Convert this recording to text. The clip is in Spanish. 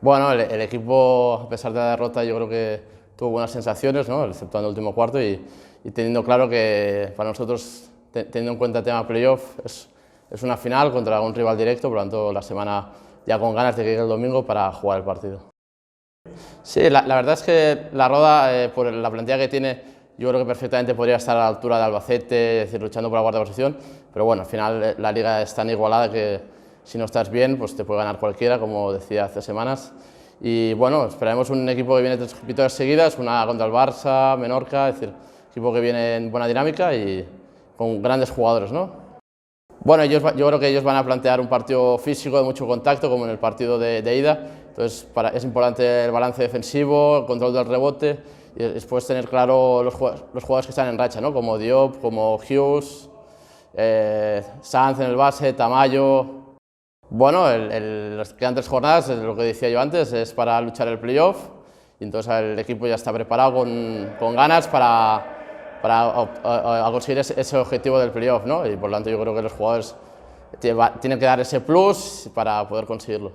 Bueno, el equipo, a pesar de la derrota, yo creo que tuvo buenas sensaciones, ¿no? Exceptuando el último cuarto y teniendo claro que para nosotros, teniendo en cuenta el tema playoff, es una final contra un rival directo, por lo tanto la semana ya con ganas de que llegue el domingo para jugar el partido. Sí, la verdad es que la Roda, por la plantilla que tiene, yo creo que perfectamente podría estar a la altura de Albacete, es decir, luchando por la cuarta posición, pero bueno, al final la liga es tan igualada que si no estás bien, pues te puede ganar cualquiera, como decía hace semanas. Y bueno, esperaremos un equipo que viene 3 victorias seguidas, una contra el Barça, Menorca, es decir, equipo que viene en buena dinámica y con grandes jugadores, ¿no? Bueno, yo creo que ellos van a plantear un partido físico de mucho contacto, como en el partido de ida. Entonces, es importante el balance defensivo, el control del rebote y después tener claro los jugadores que están en racha, ¿no? Como Diop, como Hughes, Sanz en el base, Tamayo. Bueno, las quedan 3 jornadas, es lo que decía yo antes, es para luchar el playoff y entonces el equipo ya está preparado con ganas para conseguir ese objetivo del playoff, ¿no? Y por lo tanto yo creo que los jugadores tienen que dar ese plus para poder conseguirlo.